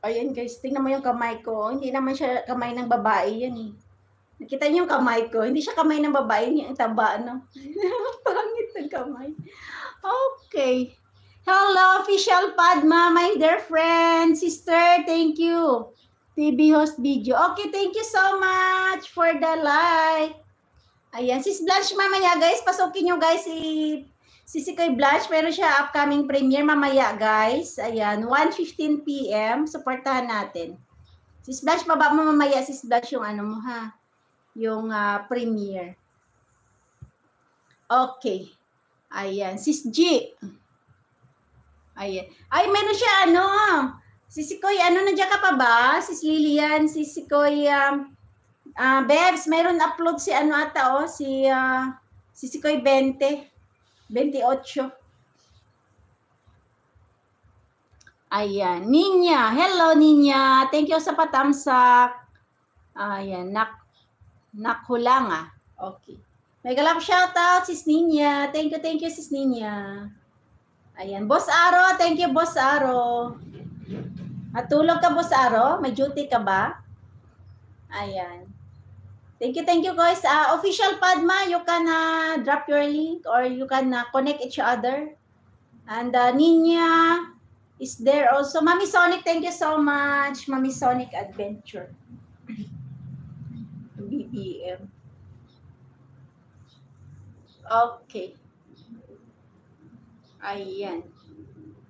Ayan guys, tingnan mo yung kamay ko. Hindi naman siya kamay ng babae yan eh. Nakita niyo yung kamay ko? Hindi siya kamay ng babae, yung taba, no? Pangit ng kamay. Okay. Hello, official Padma, my dear friend, sister, thank you. TV host video. Okay, thank you so much for the like. Ayan, sis Blanche mamaya guys, pasukin nyo guys si Sikoy Blanche, meron siya upcoming premiere mamaya guys. Ayan, 1:15 PM, supportahan natin. Sis Blanche, baba mo mamaya sis Blanche yung ano mo ha, yung premiere. Okay. Ayan, sis G. Ayan. Ay, meron siya ano, si Sikoy, ano nandiyan ka pa ba? Sis Lilian, si Sikoy, Bebs, meron upload si ano ata oh, si Sikoy 28. Ayan, Ninya. Hello, Ninya. Thank you sa patamsak. Ayan, nakulanga. Okay. Mega love shoutout, sis Ninya. Thank you, sis Ninya. Ayan, Boss Aro. Thank you, Boss Aro. Matulog ka, Boss Aro? May duty ka ba? Ayan. Thank you guys. Official Padma, you can drop your link or you can connect each other. And Ninya is there also. Mami Sonic, thank you so much. Mami Sonic Adventure. BBM. Okay. Ayan.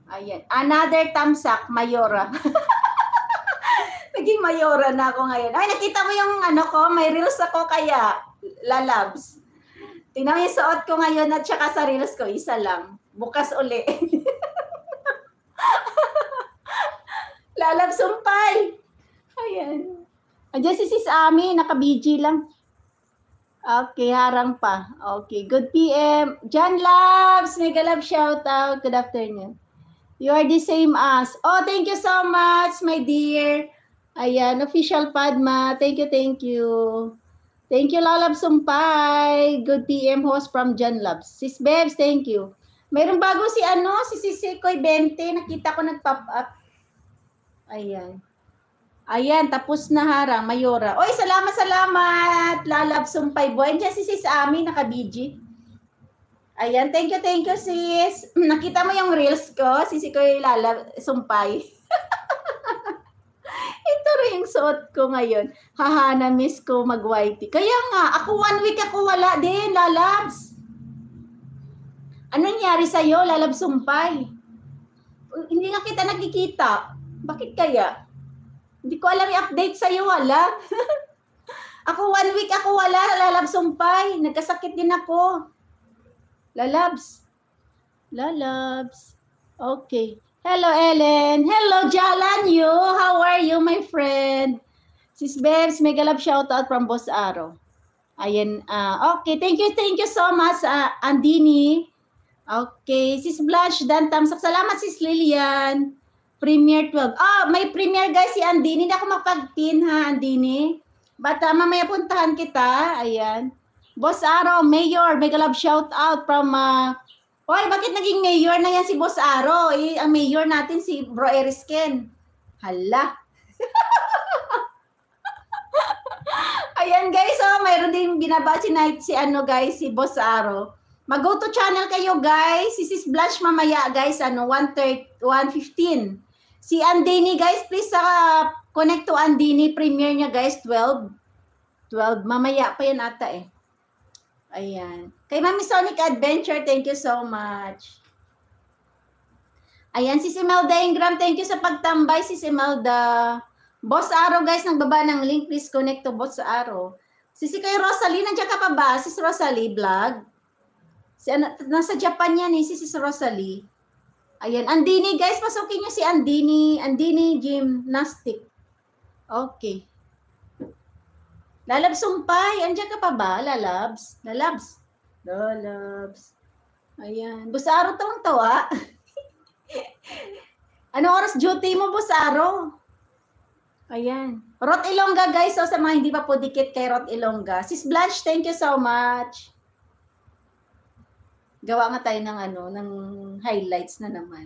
Ayan. Another tamsak, Mayora. Naging Mayora na ako ngayon. Ay, nakita mo yung ano ko, may reels ako kaya, lalabs. Tingnan mo yung suot ko ngayon at saka sa reels ko, isa lang. Bukas uli. Lalabs sumpay. Ayan. Andiyan si Sis Ami, naka-BG lang. Okay, harang pa. Okay, good PM. John Labs, mega love shout out. Good afternoon. You are the same as. Oh, thank you so much, my dear. Ayan, official Padma. Thank you, thank you. Thank you, Lalab Sumpay. Good PM host from John Labs. Sis Bebs, thank you. Mayroong bago si ano, si Sikoy 20. Nakita ko nag-pop up. Ayan. Ayan, tapos na harang, Mayora. Oy, salamat, Lalab Sumpay Boy. Diyan si Sis Ami, naka-BG. Ayan, thank you, sis. Nakita mo yung reels ko, si Sikoy Lalab Sumpay. Ito rin yung suot ko ngayon. Haha, na-miss ko mag-whitey. Kaya nga, ako 1 week ako wala din, Lalabs. Ano nangyari sa'yo, Lalab Sumpay? Hindi nga kita nakikita. Bakit kaya? Hindi ko alam i-update sa'yo, wala. Ako 1 week ako wala, Lalab Sumpay. Nagkasakit din ako. Lalabs. Okay. Hello, Ellen. Hello, Jalanyo. How are you, my friend? Sis Bebs, mega love shout out from Boss Aro. Ayan. Okay, thank you so much, Andini. Okay, Sis Blanche, Dan Tamsak. Salamat, Sis Lilian. Premiere 12. May premiere guys si Andini. Hindi ako mapag-pin ha, Andini. But mamaya puntahan kita. Ayan. Boss Aro, Mayor, mega love shout out from Hoy, bakit naging mayor na yan si Boss Aro? Ang mayor natin si Bro Erisken. Hala. Ayan guys, mayroon din binaba si ano guys, si Boss Aro. Mag-go to channel kayo guys. Si Sis Blanche mamaya guys, 1:15. Si Andini guys, please connect to Andini. Premiere niya guys, 12. Mamaya pa yan ata eh. Ayan. Kay Mami Sonic Adventure, thank you so much. Ayan, si Imelda Ingram, thank you sa pagtambay, si Imelda. Boss Aro, guys, nagbaba ng link. Please connect to Boss Aro. Si kay Rosalie, nandiyan ka pa ba? Sis Rosalie, vlog. Nasa Japan yan eh, si Sis Rosalie. Ayan, Andini, guys, pasukin nyo si Andini. Andini Gymnastic. Okay. Lalabs Sumpay, andiyan ka pa ba? Lalabs. Ayan. Boss Aro tawang-tawa. Anong oras duty mo, Boss Aro? Ayan. Rot Ilongga, guys. Sa mga hindi pa po dikit kay Rot Ilongga. Sis Blanche, thank you so much. Gawa nga tayo ng ano, ng highlights na naman.